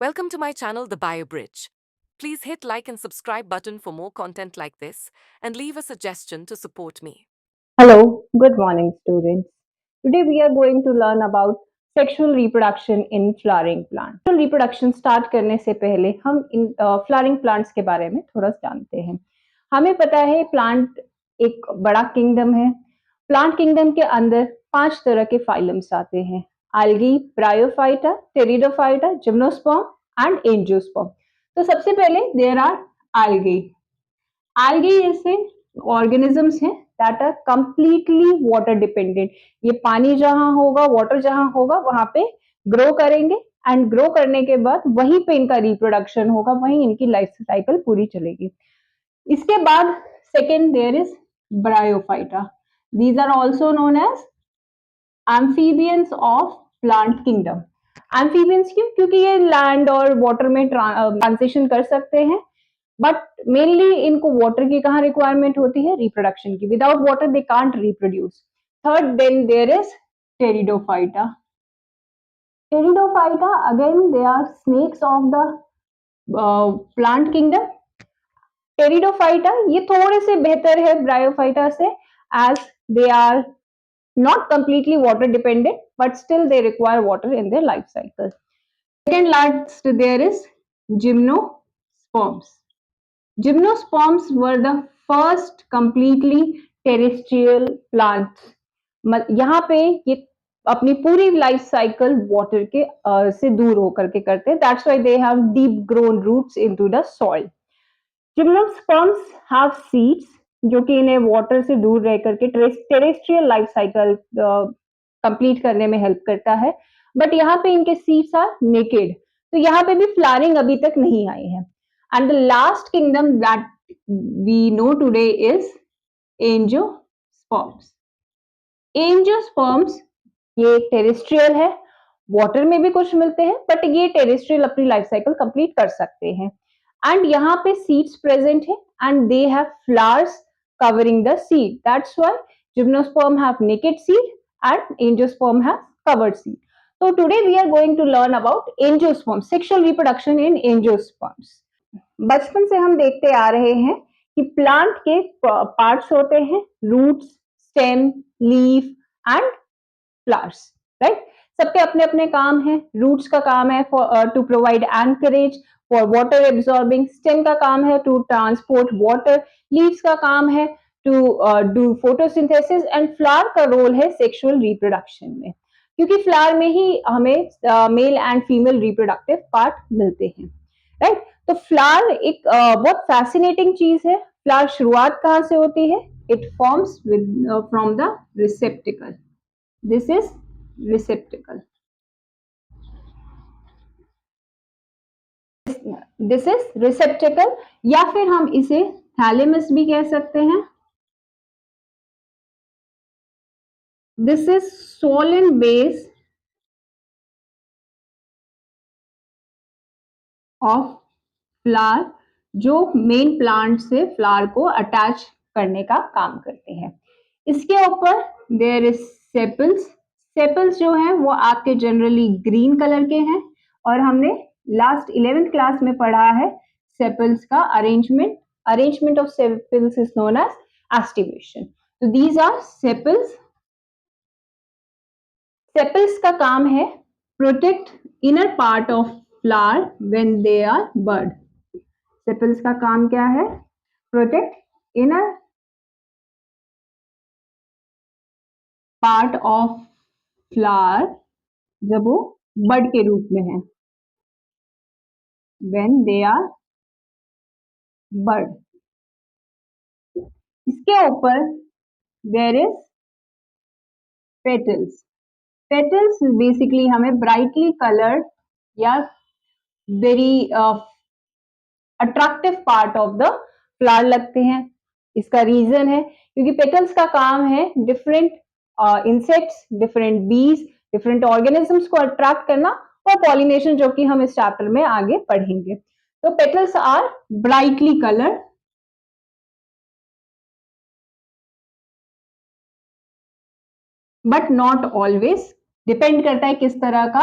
Welcome to my channel, The BioBridge. Please hit like and subscribe button for more content like this and leave a suggestion to support me. Hello, good morning students. Today we are going to learn about sexual reproduction in flowering plant. Sexual reproduction start करने से पहले हम इन flowering plants के बारे में थोड़ा जानते हैं। हमें पता है प्लांट एक बड़ा किंगडम है। प्लांट किंगडम के अंदर 5 तरह के फाइलम्स आते हैं। algae, bryophyta, pteridophyta, gymnosperm and angiosperm. तो सबसे पहले there are algae. algae ऐसे organisms हैं that are completely water dependent. ये पानी जहां होगा, वाटर जहां होगा, वहां पे ग्रो करेंगे एंड ग्रो करने के बाद वहीं पे इनका रिप्रोडक्शन होगा, वहीं इनकी लाइफ साइकिल पूरी चलेगी। इसके बाद second there is bryophyta. These are also known as amphibians of plant kingdom. Amphibians क्यों? क्योंकि ये लैंड और वाटर में ट्रांजिशन कर सकते हैं, बट मेनली इनको वाटर की कहाँ रिक्वायरमेंट होती है? रिप्रोडक्शन की। Without water they can't reproduce. Third then there is pteridophyta. Pteridophyta again they are snakes of the plant kingdom. Pteridophyta ये थोड़े से बेहतर है ब्रायोफाइटा से, as they are not completely water dependent, but still they require water in their life cycle. Second last there is gymnosperms. Gymnosperms were the first completely terrestrial plants. यहाँ पे ये अपनी पूरी लाइफ साइकिल वाटर के से दूर होकर के करते हैं। That's why they have deep grown roots into the soil. Gymnosperms have seeds जो कि इन्हें वाटर से दूर रह करके टेरेस्ट्रियल लाइफ साइकिल कंप्लीट करने में हेल्प करता है, बट यहाँ पे इनके सीड्स आर नेकेड, तो यहाँ पे भी फ्लावरिंग अभी तक नहीं आई है। And the last kingdom that we know today is angiosperms. Angiosperms ये टेरेस्ट्रियल है, वाटर में भी कुछ मिलते हैं, बट ये टेरेस्ट्रियल अपनी लाइफ साइकिल कंप्लीट कर सकते हैं। एंड यहाँ पे सीड्स प्रेजेंट है and they have flowers covering the seed. That's why gymnosperm have naked seed and angiosperm have covered seed. So today we are going to learn about angiosperms, sexual reproduction in angiosperms. बचपन से हम देखते आ रहे हैं कि plant के parts होते हैं, roots, stem, leaf and flowers, right? सबके अपने अपने काम है। रूट्स का काम है to provide anchorage for water absorbing, stem का काम है टू ट्रांसपोर्ट वाटर, लीव्स का काम है to do photosynthesis and flower का रोल है सेक्सुअल रिप्रोडक्शन में, क्योंकि फ्लावर में ही हमें male and female reproductive part मिलते हैं, राइट? तो फ्लावर एक बहुत फैसिनेटिंग चीज है। फ्लावर शुरुआत कहाँ से होती है? It forms with from the रिसेप्टिकल। This is रिसेप्टिकल। This is रिसेप्टिकल, या फिर हम इसे थैलेमस भी कह सकते हैं। This is Solan base of flower, जो मेन प्लांट से फ्लावर को अटैच करने का काम करते हैं। इसके ऊपर देयर इज सेपल्स। सेपल्स जो हैं वो आपके जनरली ग्रीन कलर के हैं, और हमने लास्ट 11th क्लास में पढ़ा है सेपल्स का arrangement. Arrangement of sepals is known as aestivation. तो दीज आर सेपल्स। सेपल्स का काम है protect inner part of flower when they are bud. Sepals का काम क्या है? Protect inner part of flower जब वो बड के रूप में है, व्हेन दे आर बड। इसके ऊपर there is petals. Petals basically हमें ब्राइटली कलर्ड या very attractive part of the flower लगते हैं। इसका रीजन है क्योंकि पेटल्स का काम है डिफरेंट इंसेक्ट्स, डिफरेंट बीज, डिफरेंट ऑर्गेनिजम्स को अट्रैक्ट करना, और पॉलिनेशन, जो कि हम इस चैप्टर में आगे पढ़ेंगे। तो petals are brightly coloured, but not always. Depend करता है किस तरह का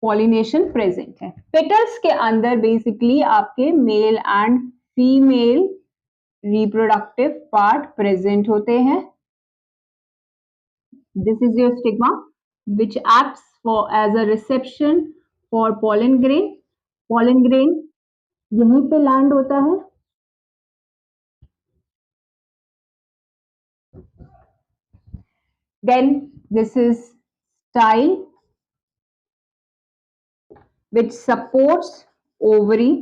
पॉलिनेशन प्रेजेंट है। पेटल्स के अंदर बेसिकली आपके mail and female reproductive part present होते हैं। This is your stigma, which acts for as a reception for pollen grain. Pollen grain यहीं पे लैंड होता है। Then this is style, which supports ovary,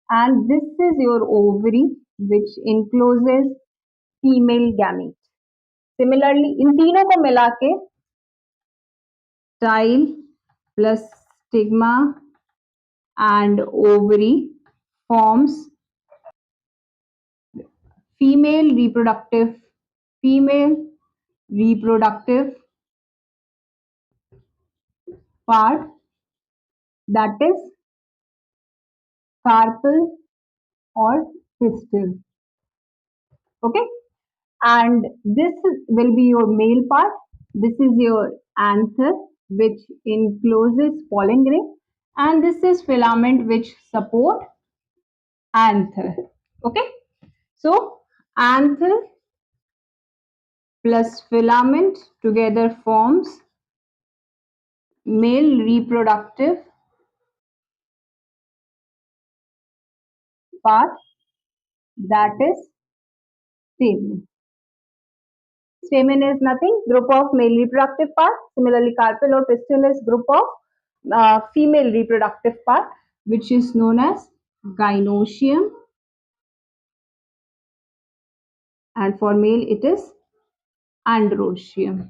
and this is your ovary, which encloses female gamete. Similarly, इन तीनों को मिला के style plus stigma and ovary forms female reproductive part, that is carpel or pistil. Okay, and this will be your male part. This is your anther, which encloses pollen grain, and this is filament which support anther. Okay, so anther plus filament together forms male reproductive part, that is stamen. Stamen is nothing, group of male reproductive part. Similarly, carpel or pistil is group of female reproductive part, which is known as gynoecium, and for male it is androecium.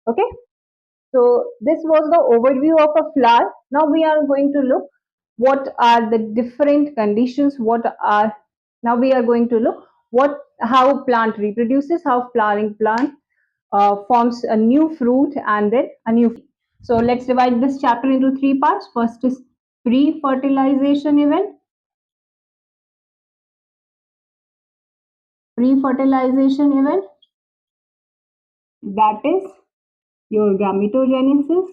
Okay, so this was the overview of a flower. Now we are going to look what are the different conditions. Now we are going to look how plant reproduces, how flowering plant forms a new fruit and then a new. So let's divide this chapter into three parts. First is pre-fertilization event. Pre-fertilization event, that is your gametogenesis.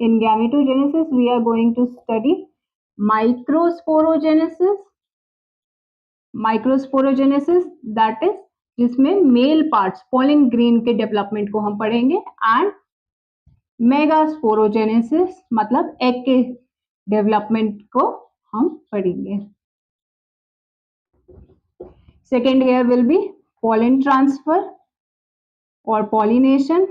In gametogenesis, we are going to study microsporogenesis. Microsporogenesis, that is जिसमें mail parts pollen grain के development को हम पढ़ेंगे, and megasporogenesis मतलब egg के development को हम पढ़ेंगे. Second here will be pollen transfer or pollination.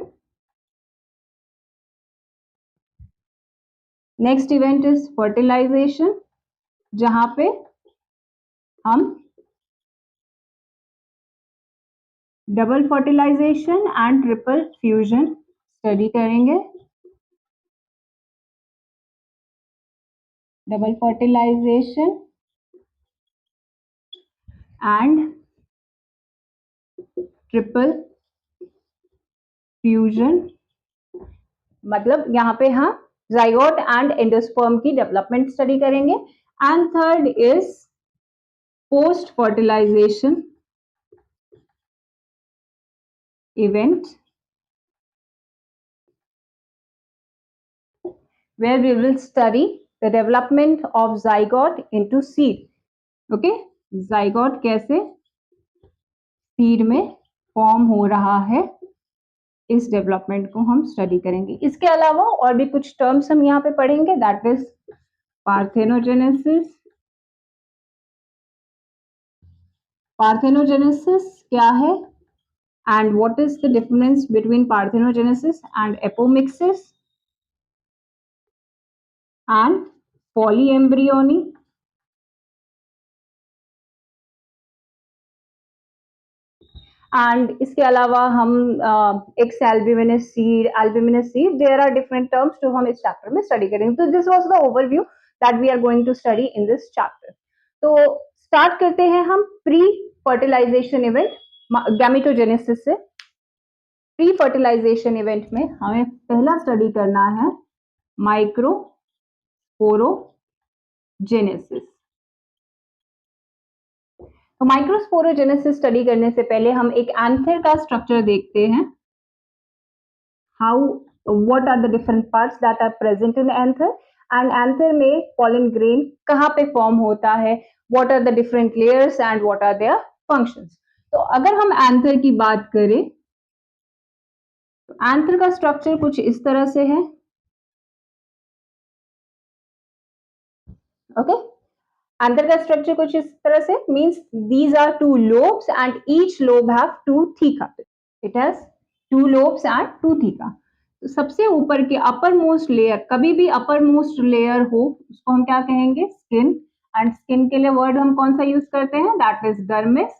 Next event is fertilization, जहां पे हम double fertilization and triple fusion study करेंगे. Double fertilization and triple fusion मतलब यहाँ पे हम जाइगोट एंड एंडोस्पर्म की डेवलपमेंट स्टडी करेंगे. And third is post fertilization event, where we will study the development of zygote into seed. Okay, zygote कैसे seed में form हो रहा है, इस डेवलपमेंट को हम स्टडी करेंगे. इसके अलावा और भी कुछ टर्म्स हम यहाँ पे पढ़ेंगे, दैट इज पार्थेनोजेनेसिस. पार्थेनोजेनेसिस क्या है and what is the difference between parthenogenesis and apomixis, and polyembryony, and इसके अलावा हम exalbuminous seed, there are different terms जो हम इस चैप्टर में स्टडी करेंगे. तो this was the overview that we are going to study in this chapter. तो स्टार्ट करते हैं हम प्री फर्टिलाइजेशन इवेंट गैमेटोजेनेसिस से. प्री फर्टिलाइजेशन इवेंट में हमें पहला स्टडी करना है माइक्रोस्पोरोजेनेसिस. तो माइक्रोस्पोरोजेनेसिस स्टडी करने से पहले हम एक एंथर का स्ट्रक्चर देखते हैं। How what are the different parts that are present in anther, and anther में पॉलन ग्रेन कहाँ पे फॉर्म होता है, what are the different layers and what are their functions. तो अगर हम एंथर की बात करें तो एंथर का स्ट्रक्चर कुछ इस तरह से है। ओके, एंथर का स्ट्रक्चर कुछ इस तरह से means these are two lobes and each lobe have two theca. It has two lobes and two theca. तो सबसे ऊपर के अपर मोस्ट लेयर, कभी भी अपर मोस्ट लेयर हो उसको हम क्या कहेंगे, स्किन। एंड स्किन के लिए वर्ड हम कौन सा यूज करते हैं, दैट इज डर्मिस।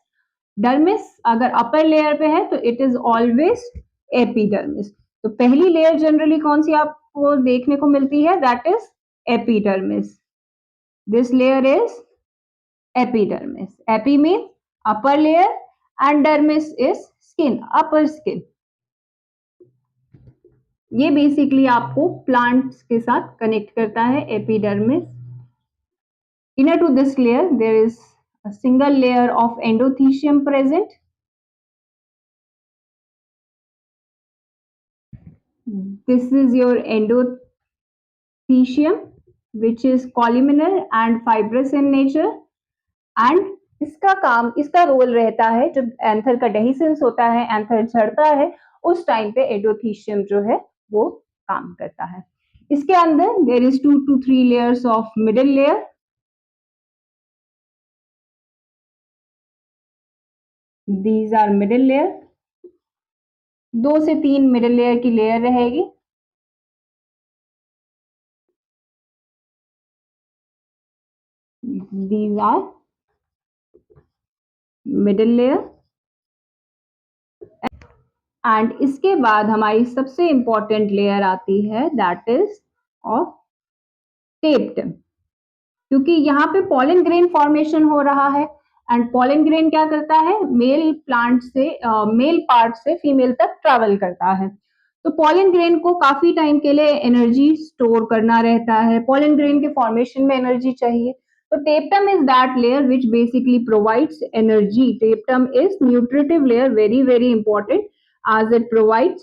डर्मिस अगर अपर लेयर पे है तो इट इज ऑलवेज एपिडर्मिस। तो पहली लेयर जनरली कौन सी आपको देखने को मिलती है, that is epidermis. This layer is epidermis. Epi means upper layer and dermis is skin, upper skin. ये बेसिकली आपको प्लांट्स के साथ कनेक्ट करता है, epidermis. Inner to this layer there is a single layer of endothecium present. This is your endothecium which is columnar and fibrous in nature. And इसका काम, इसका role रहता है जब एंथर का डेहिसेंस होता है, एंथर झड़ता है, उस टाइम पे एंडोथीशियम जो है वो काम करता है। इसके अंदर there is 2 to 3 layers of middle layer. These are middle layer. 2 से 3 मिडिल लेयर की लेयर रहेगी। These are middle layer. And इसके बाद हमारी सबसे इंपॉर्टेंट लेयर आती है, दैट इज ऑफ टेप्टम। क्योंकि यहाँ पे पॉलन ग्रेन फॉर्मेशन हो रहा है एंड पॉलन ग्रेन क्या करता है, मेल प्लांट से मेल पार्ट से फीमेल तक ट्रैवल करता है। तो पॉलन ग्रेन को काफी टाइम के लिए एनर्जी स्टोर करना रहता है, पॉलन ग्रेन के फॉर्मेशन में एनर्जी चाहिए। तो टेप्टम is that layer which basically provides energy. टेप्टम is nutritive layer, very very important as it provides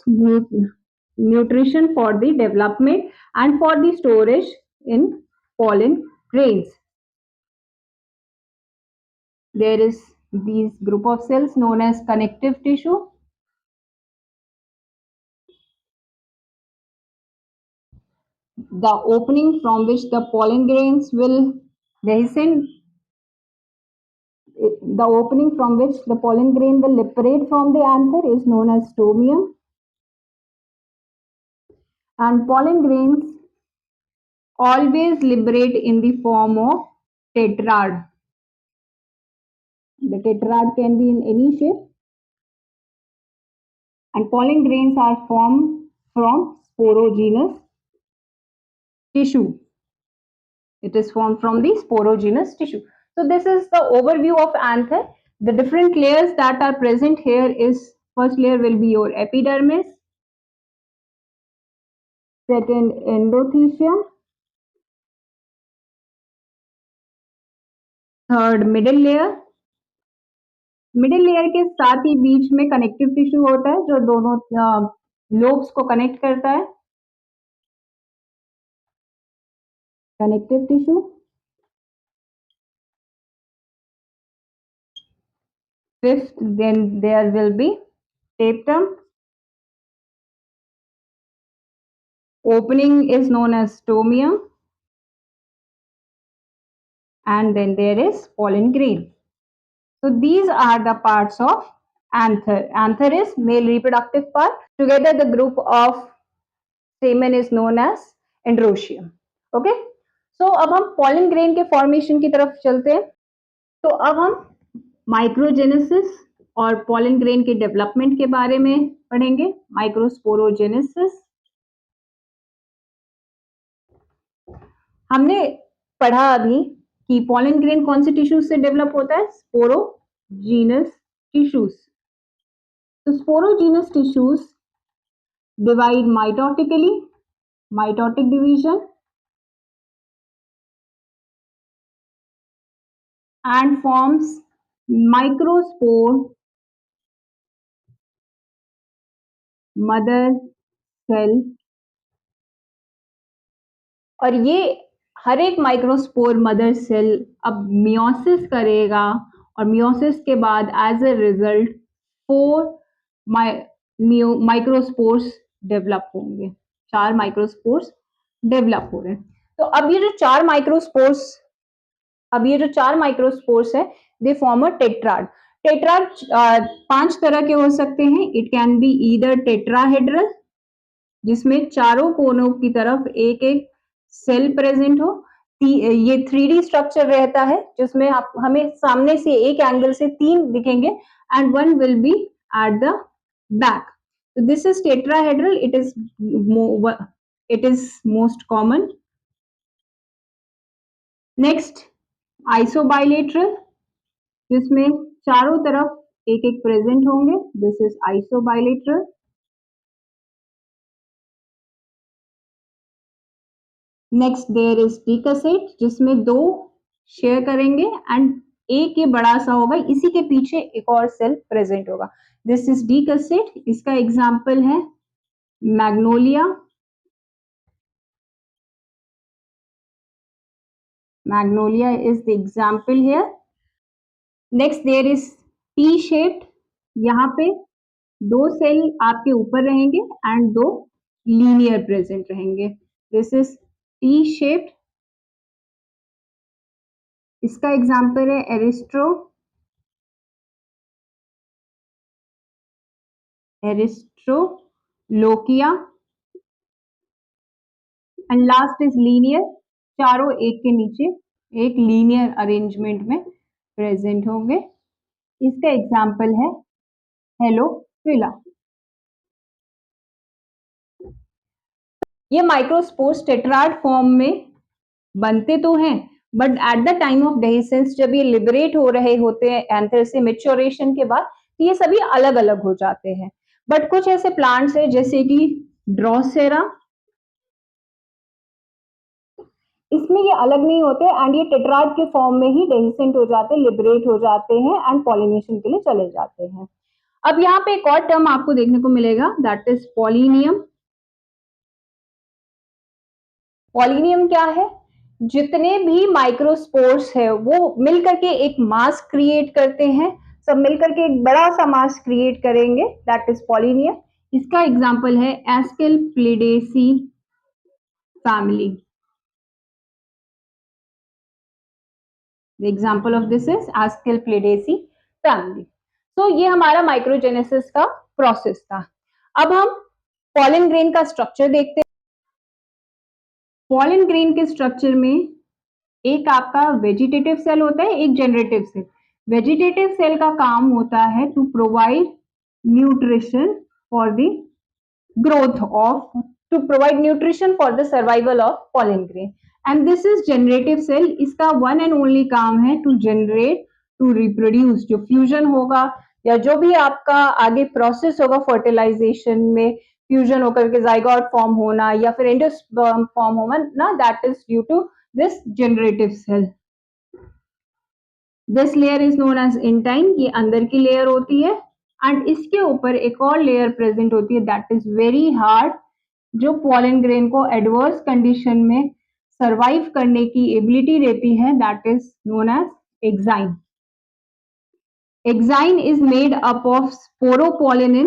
nutrition for the development and for the storage in pollen grains. There is these group of cells known as connective tissue. The opening from which the pollen grains will descend, the opening from which the pollen grain will liberate from the anther is known as stomium. And pollen grains always liberate in the form of tetrad. The tetrad can be in any shape. And pollen grains are formed from sporogenous tissue. It is formed from the sporogenous tissue. So this is the overview of anther. The different layers that are present here is, first layer will be your epidermis, second endothecium, third middle layer. Middle layer के साथ ही बीच में connective tissue होता है जो दोनों lobes को connect करता है, connective tissue. Fifth, then there will be tapetum. Opening is known as stomium. And then there is pollen grain. So these are the parts of anther. Anther is male reproductive part. Together the group of stamen is known as androecium. Okay. So अब हम pollen grain के formation की तरफ चलते हैं। तो अब हम माइक्रोजेनेसिस और pollen grain के डेवलपमेंट के बारे में पढ़ेंगे। माइक्रोस्पोरोजेनेसिस हमने पढ़ा अभी कि pollen grain कौन से टिश्यूज से डेवलप होता है, स्पोरोजीनस टिश्यूज। तो sporogenous tissues divide mitotically, mitotic division, and forms microspore mother cell, और ये हर एक माइक्रोस्पोर मदर सेल अब मियोसिस करेगा और मियोसिस के बाद as a result 4 microspores develop होंगे, 4 माइक्रोस्पोर्स डेवलप हो रहे हैं। तो अब ये जो 4 माइक्रोस्पोर्स है, they form a tetrad. Tetrad 5 तरह के हो सकते हैं। It can be either tetrahedral, जिसमें चारों कोनों की तरफ एक एक सेल प्रेजेंट हो। ये 3D स्ट्रक्चर रहता है, जिसमें आप हमें सामने से एक एंगल से 3 दिखेंगे and 1 will be at the back. So this is tetrahedral. It is most common. Next, isobilateral, जिसमें चारों तरफ एक एक प्रेजेंट होंगे। This is isobilateral. Next there is decussate, जिसमें 2 शेयर करेंगे एंड एक ये बड़ा सा होगा, इसी के पीछे एक और सेल प्रेजेंट होगा। This is decussate. इसका एग्जाम्पल है Magnolia. Magnolia is the example here. Next there is T shaped, यहाँ पे 2 सेल आपके ऊपर रहेंगे एंड 2 लीनियर प्रेजेंट रहेंगे। This is T shaped. इसका एग्जाम्पल है Aristolochia. And last is linear, चारों एक के नीचे एक लीनियर अरेंजमेंट में प्रेजेंट होंगे। इसका एग्जाम्पल है हेलोफिला। ये माइक्रोस्पोर्स टेट्राड फॉर्म में बनते तो हैं, but at the time of dehiscence जब ये लिबरेट हो रहे होते हैं एंथर से मेच्योरेशन के बाद, तो ये सभी अलग अलग हो जाते हैं। बट कुछ ऐसे प्लांट्स हैं जैसे कि ड्रोसेरा, इसमें ये अलग नहीं होते एंड ये टेट्राड के फॉर्म में ही डेहिसेंट हो जाते हैं, लिबरेट हो जाते हैं एंड पॉलिनेशन के लिए चले जाते हैं। अब यहाँ पे एक और टर्म आपको देखने को मिलेगा, दैट इज पॉलिनियम। पॉलिनियम क्या है? जितने भी माइक्रोस्पोर्स है वो मिलकर के एक मास क्रिएट करते हैं, सब मिलकर के एक बड़ा सा मास क्रिएट करेंगे, दैट इज पॉलिनियम। इसका एग्जाम्पल है एस्केलप्लिडेसी family. The example of this is Asclepiadaceae family. तो ये हमारा माइक्रोजेनेसिस का प्रोसेस था। अब हम पॉलन ग्रेन का स्ट्रक्चर देखते हैं। पॉलन ग्रेन के स्ट्रक्चर में एक आपका वेजिटेटिव सेल होता है, एक जनरेटिव सेल। वेजिटेटिव सेल का काम होता है to provide nutrition for the growth of, to provide nutrition for the survival of pollen grain, and this is generative cell. इसका one and only काम है to generate, to reproduce। जो fusion होगा या जो भी आपका आगे प्रोसेस होगा फर्टिलाइजेशन में, फ्यूजन होकर के जाइगोट फॉर्म होना या फिर एंडोस्पर्म फॉर्म होना ना, that is due to this generative cell. This layer is known as intine, ये अंदर की लेयर होती है एंड इसके ऊपर एक और लेयर प्रेजेंट होती है, दैट इज वेरी हार्ड, जो पॉलन ग्रेन को एडवर्स कंडीशन में सरवाइव करने की एबिलिटी देती है, that is known as exine. Exine is made up of sporopollenin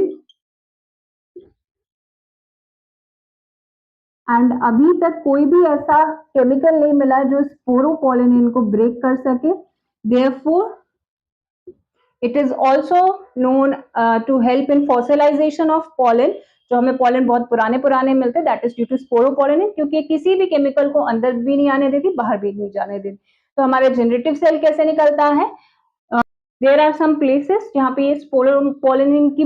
and अभी तक कोई भी ऐसा केमिकल नहीं मिला जो स्पोरोपोलिनिन को ब्रेक कर सके। Therefore it is also known to help in fossilisation of pollen. जो हमें पॉलन बहुत पुराने पुराने मिलते हैं, that is due to sporopollenin, क्योंकि किसी भी केमिकल को अंदर भी नहीं आने देती, बाहर भी नहीं जाने देती। तो हमारे जनरेटिव सेल कैसे निकलता है? देयर आर सम प्लेसेस जहाँ पे ये स्पोरोपोलिनिन की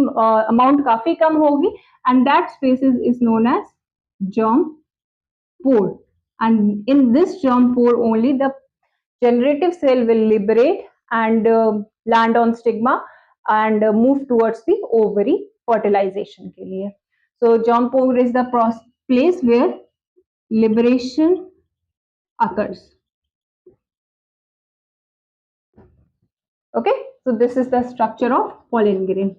अमाउंट काफी कम होगी and that species is known as germ pore, and in this germ pore only the generative cell will liberate and land on stigma and move towards the ovary fertilization के लिए। So germ pore is the place where liberation occurs. Okay, So this is the structure of pollen grain.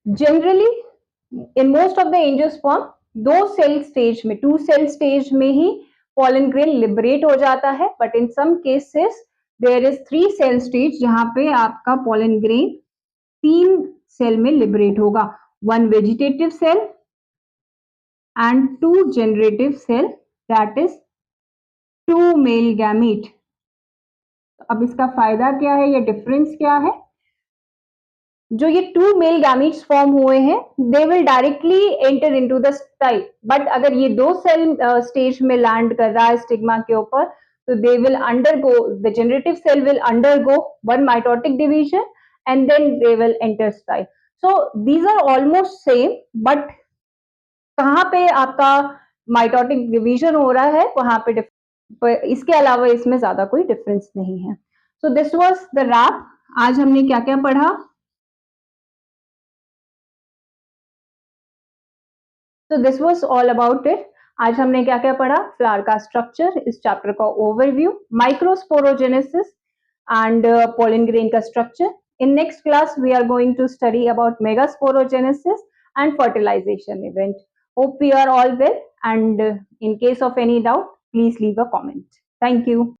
Generally, in most of the angiosperm, दो cell stage में, 2 cell stage में ही pollen grain liberate हो जाता है, but in some cases there is 3 cell stage जहां पे आपका pollen grain 3 cell में liberate होगा, 1 vegetative cell and 2 generative cell, that is 2 male gamete. अब इसका फायदा क्या है या डिफरेंस क्या है? जो ये 2 मेल गैमीट्स फॉर्म हुए हैं, they will directly enter into the style, but अगर ये 2 सेल स्टेज में लैंड कर रहा है स्टिग्मा के ऊपर, तो they will undergo, the generative cell will undergo one mitotic division and then they will enter style. So these are almost same, but कहाँ पे आपका माइटोटिक डिवीजन हो रहा है वहां पे इसके अलावा इसमें ज्यादा कोई डिफरेंस नहीं है. So this was the wrap. आज हमने क्या क्या पढ़ा? So this was all about it. आज हमने क्या क्या पढ़ा? फ्लावर का स्ट्रक्चर, इस चैप्टर का overview, microsporogenesis and pollen grain का structure. In next class, we are going to study about megasporogenesis and fertilization event. Hope we are all well, and in case of any doubt, please leave a comment. Thank you.